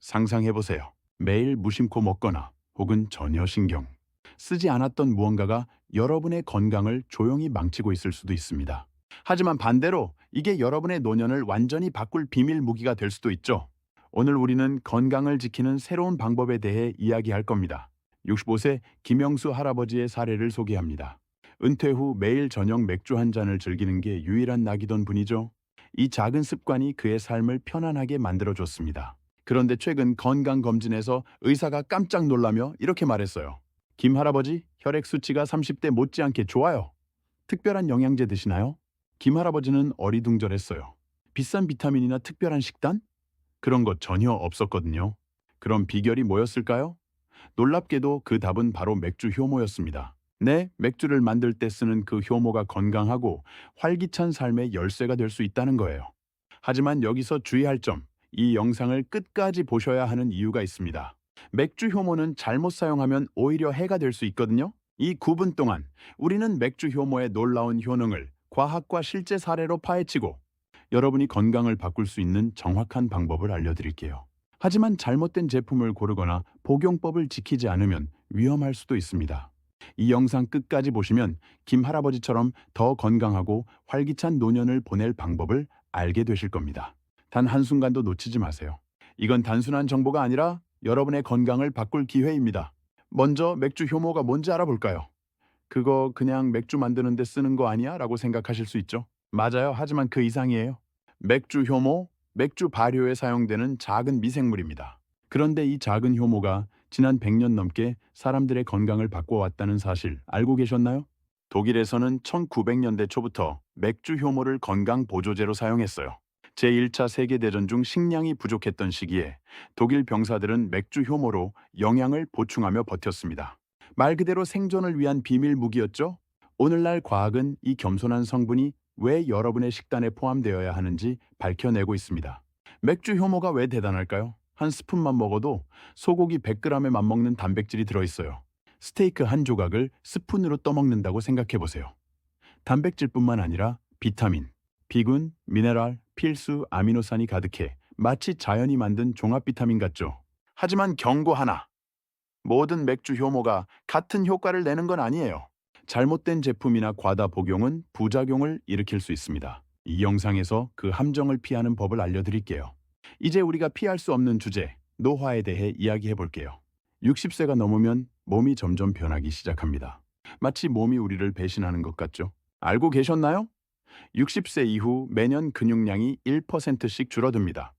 상상해보세요. 매일 무심코 먹거나 혹은 전혀 신경 쓰지 않았던 무언가가 여러분의 건강을 조용히 망치고 있을 수도 있습니다. 하지만 반대로 이게 여러분의 노년을 완전히 바꿀 비밀 무기가 될 수도 있죠. 오늘 우리는 건강을 지키는 새로운 방법에 대해 이야기할 겁니다. 65세 김영수 할아버지의 사례를 소개합니다. 은퇴 후 매일 저녁 맥주 한 잔을 즐기는 게 유일한 낙이던 분이죠. 이 작은 습관이 그의 삶을 편안하게 만들어줬습니다. 그런데 최근 건강검진에서 의사가 깜짝 놀라며 이렇게 말했어요. 김 할아버지, 혈액 수치가 30대 못지않게 좋아요. 특별한 영양제 드시나요? 김 할아버지는 어리둥절했어요. 비싼 비타민이나 특별한 식단? 그런 것 전혀 없었거든요. 그럼 비결이 뭐였을까요? 놀랍게도 그 답은 바로 맥주 효모였습니다. 네, 맥주를 만들 때 쓰는 그 효모가 건강하고 활기찬 삶의 열쇠가 될 수 있다는 거예요. 하지만 여기서 주의할 점, 이 영상을 끝까지 보셔야 하는 이유가 있습니다. 맥주 효모는 잘못 사용하면 오히려 해가 될 수 있거든요. 이 9분 동안 우리는 맥주 효모의 놀라운 효능을 과학과 실제 사례로 파헤치고 여러분이 건강을 바꿀 수 있는 정확한 방법을 알려드릴게요. 하지만 잘못된 제품을 고르거나 복용법을 지키지 않으면 위험할 수도 있습니다. 이 영상 끝까지 보시면 김 할아버지처럼 더 건강하고 활기찬 노년을 보낼 방법을 알게 되실 겁니다. 단 한순간도 놓치지 마세요. 이건 단순한 정보가 아니라 여러분의 건강을 바꿀 기회입니다. 먼저 맥주 효모가 뭔지 알아볼까요? 그거 그냥 맥주 만드는 데 쓰는 거 아니야? 라고 생각하실 수 있죠. 맞아요. 하지만 그 이상이에요. 맥주 효모, 맥주 발효에 사용되는 작은 미생물입니다. 그런데 이 작은 효모가 지난 100년 넘게 사람들의 건강을 바꿔왔다는 사실 알고 계셨나요? 독일에서는 1900년대 초부터 맥주 효모를 건강 보조제로 사용했어요. 제1차 세계대전 중 식량이 부족했던 시기에 독일 병사들은 맥주 효모로 영양을 보충하며 버텼습니다. 말 그대로 생존을 위한 비밀 무기였죠? 오늘날 과학은 이 겸손한 성분이 왜 여러분의 식단에 포함되어야 하는지 밝혀내고 있습니다. 맥주 효모가 왜 대단할까요? 한 스푼만 먹어도 소고기 100g에 맞먹는 단백질이 들어있어요. 스테이크 한 조각을 스푼으로 떠먹는다고 생각해 보세요. 단백질뿐만 아니라 비타민, 비군, 미네랄, 필수 아미노산이 가득해 마치 자연이 만든 종합 비타민 같죠. 하지만 경고 하나. 모든 맥주 효모가 같은 효과를 내는 건 아니에요. 잘못된 제품이나 과다 복용은 부작용을 일으킬 수 있습니다. 이 영상에서 그 함정을 피하는 법을 알려드릴게요. 이제 우리가 피할 수 없는 주제, 노화에 대해 이야기해 볼게요. 60세가 넘으면 몸이 점점 변하기 시작합니다. 마치 몸이 우리를 배신하는 것 같죠? 알고 계셨나요? 60세 이후 매년 근육량이 1%씩 줄어듭니다.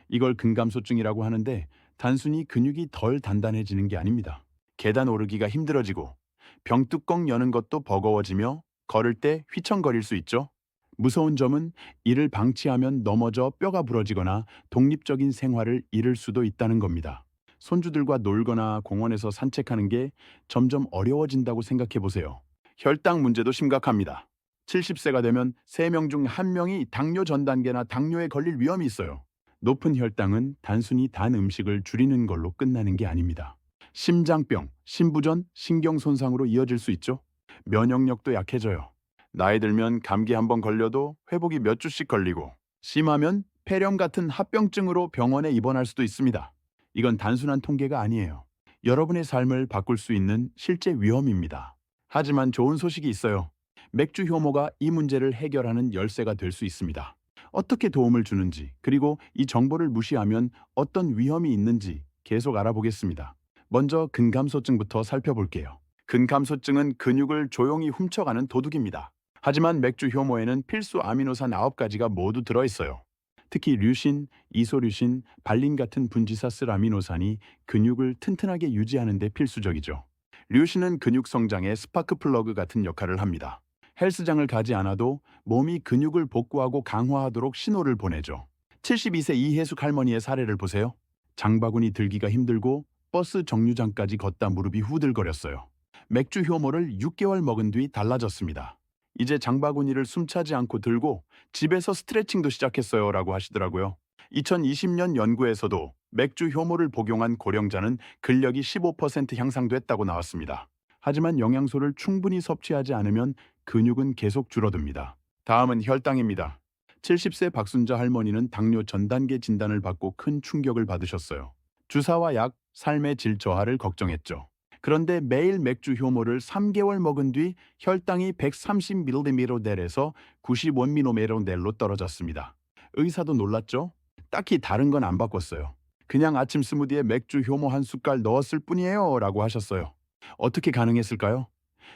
이걸 근감소증이라고 하는데 단순히 근육이 덜 단단해지는 게 아닙니다. 계단 오르기가 힘들어지고 병뚜껑 여는 것도 버거워지며 걸을 때 휘청거릴 수 있죠. 무서운 점은 이를 방치하면 넘어져 뼈가 부러지거나 독립적인 생활을 잃을 수도 있다는 겁니다. 손주들과 놀거나 공원에서 산책하는 게 점점 어려워진다고 생각해 보세요. 혈당 문제도 심각합니다. 70세가 되면 3명 중 1명이 당뇨 전 단계나 당뇨에 걸릴 위험이 있어요. 높은 혈당은 단순히 단 음식을 줄이는 걸로 끝나는 게 아닙니다. 심장병, 심부전, 신경 손상으로 이어질 수 있죠. 면역력도 약해져요. 나이 들면 감기 한 번 걸려도 회복이 몇 주씩 걸리고 심하면 폐렴 같은 합병증으로 병원에 입원할 수도 있습니다. 이건 단순한 통계가 아니에요. 여러분의 삶을 바꿀 수 있는 실제 위험입니다. 하지만 좋은 소식이 있어요. 맥주 효모가 이 문제를 해결하는 열쇠가 될 수 있습니다. 어떻게 도움을 주는지, 그리고 이 정보를 무시하면 어떤 위험이 있는지 계속 알아보겠습니다. 먼저 근감소증부터 살펴볼게요. 근감소증은 근육을 조용히 훔쳐가는 도둑입니다. 하지만 맥주 효모에는 필수 아미노산 9가지가 모두 들어있어요. 특히 류신, 이소류신, 발린 같은 분지사슬 아미노산이 근육을 튼튼하게 유지하는 데 필수적이죠. 류신은 근육 성장의 스파크 플러그 같은 역할을 합니다. 헬스장을 가지 않아도 몸이 근육을 복구하고 강화하도록 신호를 보내죠. 72세 이혜숙 할머니의 사례를 보세요. 장바구니 들기가 힘들고 버스 정류장까지 걷다 무릎이 후들거렸어요. 맥주 효모를 6개월 먹은 뒤 달라졌습니다. 이제 장바구니를 숨차지 않고 들고 집에서 스트레칭도 시작했어요 라고 하시더라고요. 2020년 연구에서도 맥주 효모를 복용한 고령자는 근력이 15% 향상됐다고 나왔습니다. 하지만 영양소를 충분히 섭취하지 않으면 근육은 계속 줄어듭니다. 다음은 혈당입니다. 70세 박순자 할머니는 당뇨 전 단계 진단을 받고 큰 충격을 받으셨어요. 주사와 약, 삶의 질 저하를 걱정했죠. 그런데 매일 맥주 효모를 3개월 먹은 뒤 혈당이 130ml-델에서 95ml-델로 떨어졌습니다. 의사도 놀랐죠? 딱히 다른 건 안 바꿨어요. 그냥 아침 스무디에 맥주 효모 한 숟갈 넣었을 뿐이에요 라고 하셨어요. 어떻게 가능했을까요?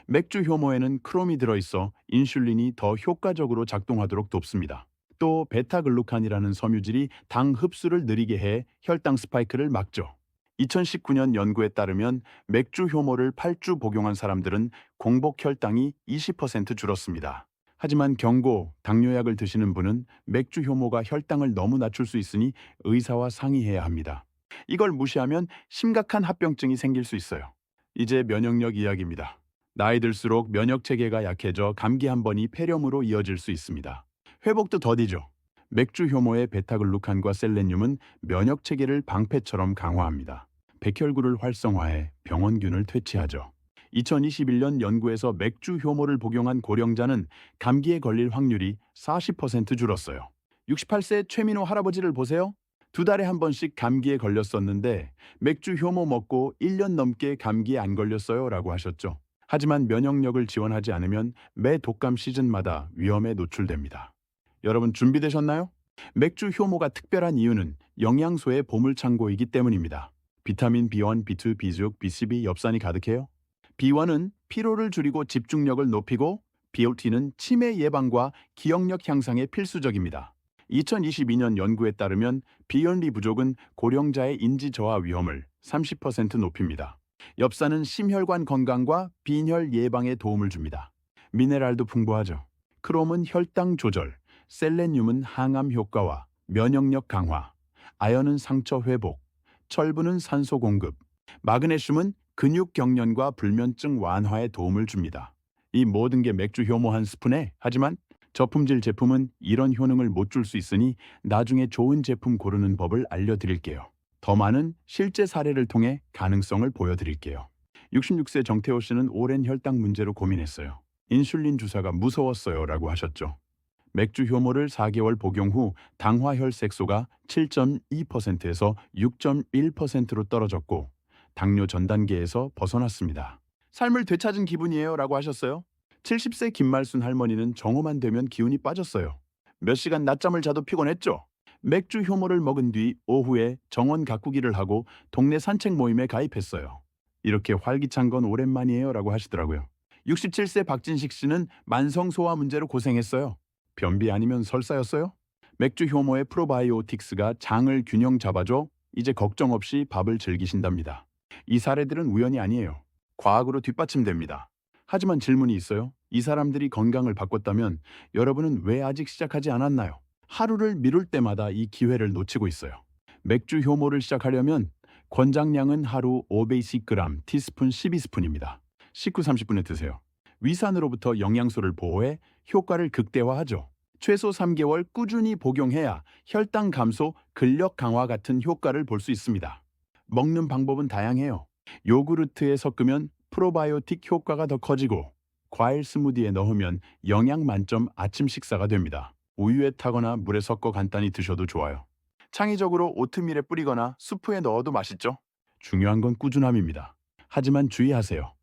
맥주 효모에는 크롬이 들어있어 인슐린이 더 효과적으로 작동하도록 돕습니다. 또 베타글루칸이라는 섬유질이 당 흡수를 느리게 해 혈당 스파이크를 막죠. 2019년 연구에 따르면 맥주 효모를 8주 복용한 사람들은 공복 혈당이 20% 줄었습니다. 하지만 경고, 당뇨약을 드시는 분은 맥주 효모가 혈당을 너무 낮출 수 있으니 의사와 상의해야 합니다. 이걸 무시하면 심각한 합병증이 생길 수 있어요. 이제 면역력 이야기입니다. 나이 들수록 면역 체계가 약해져 감기 한 번이 폐렴으로 이어질 수 있습니다. 회복도 더디죠. 맥주 효모의 베타글루칸과 셀레늄은 면역 체계를 방패처럼 강화합니다. 백혈구를 활성화해 병원균을 퇴치하죠. 2021년 연구에서 맥주 효모를 복용한 고령자는 감기에 걸릴 확률이 40% 줄었어요. 68세 최민호 할아버지를 보세요. 2달에 한 번씩 감기에 걸렸었는데 맥주 효모 먹고 1년 넘게 감기에 안 걸렸어요 라고 하셨죠. 하지만 면역력을 지원하지 않으면 매 독감 시즌마다 위험에 노출됩니다. 여러분 준비되셨나요? 맥주 효모가 특별한 이유는 영양소의 보물창고이기 때문입니다. 비타민 B1, B2, B6, B12, 엽산이 가득해요. B1은 피로를 줄이고 집중력을 높이고 BOT는 치매 예방과 기억력 향상에 필수적입니다. 2022년 연구에 따르면 비연리 부족은 고령자의 인지 저하 위험을 30% 높입니다. 엽산은 심혈관 건강과 빈혈 예방에 도움을 줍니다. 미네랄도 풍부하죠. 크롬은 혈당 조절, 셀레늄은 항암 효과와 면역력 강화, 아연은 상처 회복, 철분은 산소 공급, 마그네슘은 근육 경련과 불면증 완화에 도움을 줍니다. 이 모든 게 맥주 효모 한 스푼에, 하지만 저품질 제품은 이런 효능을 못 줄 수 있으니 나중에 좋은 제품 고르는 법을 알려드릴게요. 더 많은 실제 사례를 통해 가능성을 보여드릴게요. 66세 정태호 씨는 오랜 혈당 문제로 고민했어요. 인슐린 주사가 무서웠어요 라고 하셨죠. 맥주 효모를 4개월 복용 후 당화 혈색소가 7.2%에서 6.1%로 떨어졌고 당뇨 전 단계에서 벗어났습니다. 삶을 되찾은 기분이에요 라고 하셨어요. 70세 김말순 할머니는 정오만 되면 기운이 빠졌어요. 몇 시간 낮잠을 자도 피곤했죠. 맥주 효모를 먹은 뒤 오후에 정원 가꾸기를 하고 동네 산책 모임에 가입했어요. 이렇게 활기찬 건 오랜만이에요 라고 하시더라고요. 67세 박진식 씨는 만성 소화 문제로 고생했어요. 변비 아니면 설사였어요? 맥주 효모의 프로바이오틱스가 장을 균형 잡아줘 이제 걱정 없이 밥을 즐기신답니다. 이 사례들은 우연이 아니에요. 과학으로 뒷받침됩니다. 하지만 질문이 있어요. 이 사람들이 건강을 바꿨다면 여러분은 왜 아직 시작하지 않았나요? 하루를 미룰 때마다 이 기회를 놓치고 있어요. 맥주 효모를 시작하려면 권장량은 하루 500g, 티스푼 12스푼입니다. 식후 30분에 드세요. 위산으로부터 영양소를 보호해 효과를 극대화하죠. 최소 3개월 꾸준히 복용해야 혈당 감소, 근력 강화 같은 효과를 볼 수 있습니다. 먹는 방법은 다양해요. 요구르트에 섞으면 프로바이오틱 효과가 더 커지고 과일 스무디에 넣으면 영양 만점 아침 식사가 됩니다. 우유에 타거나 물에 섞어 간단히 드셔도 좋아요. 창의적으로 오트밀에 뿌리거나 수프에 넣어도 맛있죠. 중요한 건 꾸준함입니다. 하지만 주의하세요.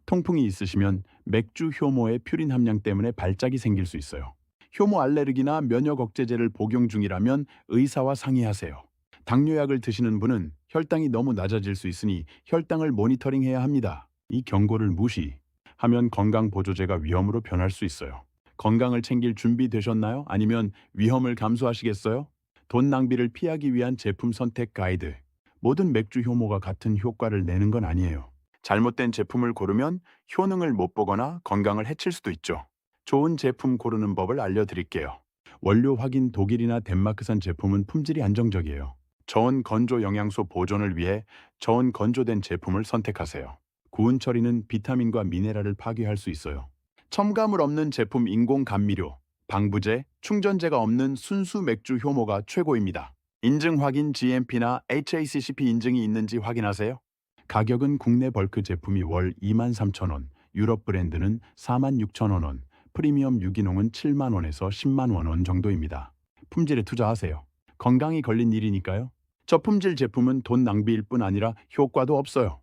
통풍이 있으시면 맥주 효모의 퓨린 함량 때문에 발작이 생길 수 있어요. 효모 알레르기나 면역 억제제를 복용 중이라면 의사와 상의하세요. 당뇨약을 드시는 분은 혈당이 너무 낮아질 수 있으니 혈당을 모니터링해야 합니다. 이 경고를 무시하면 건강보조제가 위험으로 변할 수 있어요. 건강을 챙길 준비 되셨나요? 아니면 위험을 감수하시겠어요? 돈 낭비를 피하기 위한 제품 선택 가이드. 모든 맥주 효모가 같은 효과를 내는 건 아니에요. 잘못된 제품을 고르면 효능을 못 보거나 건강을 해칠 수도 있죠. 좋은 제품 고르는 법을 알려드릴게요. 원료 확인 독일이나 덴마크산 제품은 품질이 안정적이에요. 저온 건조 영양소 보존을 위해 저온 건조된 제품을 선택하세요. 구운 처리는 비타민과 미네랄을 파괴할 수 있어요. 첨가물 없는 제품 인공 감미료, 방부제, 충전재가 없는 순수 맥주 효모가 최고입니다. 인증 확인 GMP나 HACCP 인증이 있는지 확인하세요. 가격은 국내 벌크 제품이 월 23,000원, 유럽 브랜드는 46,000원, 프리미엄 유기농은 7만원에서 10만원 정도입니다. 품질에 투자하세요. 건강이 걸린 일이니까요. 저품질 제품은 돈 낭비일 뿐 아니라 효과도 없어요.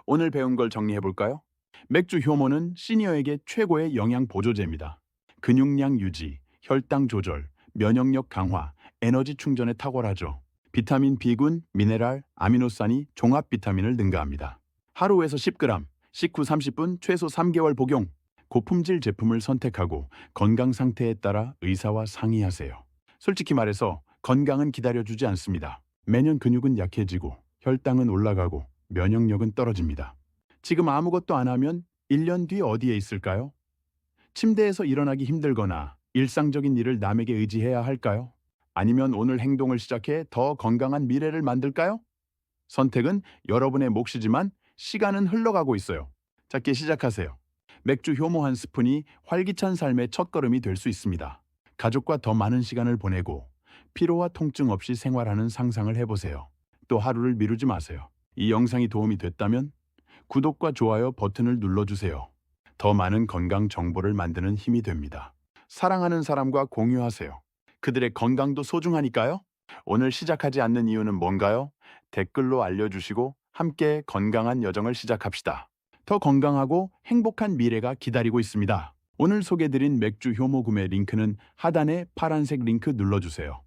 오늘 배운 걸 정리해 볼까요? 맥주 효모는 시니어에게 최고의 영양 보조제입니다. 근육량 유지, 혈당 조절, 면역력 강화, 에너지 충전에 탁월하죠. 비타민 B군, 미네랄, 아미노산이 종합 비타민을 능가합니다. 하루에서 10g, 식후 30분, 최소 3개월 복용. 고품질 제품을 선택하고 건강 상태에 따라 의사와 상의하세요. 솔직히 말해서 건강은 기다려주지 않습니다. 매년 근육은 약해지고 혈당은 올라가고 면역력은 떨어집니다. 지금 아무것도 안 하면 1년 뒤 어디에 있을까요? 침대에서 일어나기 힘들거나 일상적인 일을 남에게 의지해야 할까요? 아니면 오늘 행동을 시작해 더 건강한 미래를 만들까요? 선택은 여러분의 몫이지만 시간은 흘러가고 있어요. 작게 시작하세요. 맥주 효모 한 스푼이 활기찬 삶의 첫걸음이 될 수 있습니다. 가족과 더 많은 시간을 보내고 피로와 통증 없이 생활하는 상상을 해보세요. 또 하루를 미루지 마세요. 이 영상이 도움이 됐다면 구독과 좋아요 버튼을 눌러주세요. 더 많은 건강 정보를 만드는 힘이 됩니다. 사랑하는 사람과 공유하세요. 그들의 건강도 소중하니까요. 오늘 시작하지 않는 이유는 뭔가요? 댓글로 알려주시고 함께 건강한 여정을 시작합시다. 더 건강하고 행복한 미래가 기다리고 있습니다. 오늘 소개드린 맥주 효모 구매 링크는 하단의 파란색 링크 눌러주세요.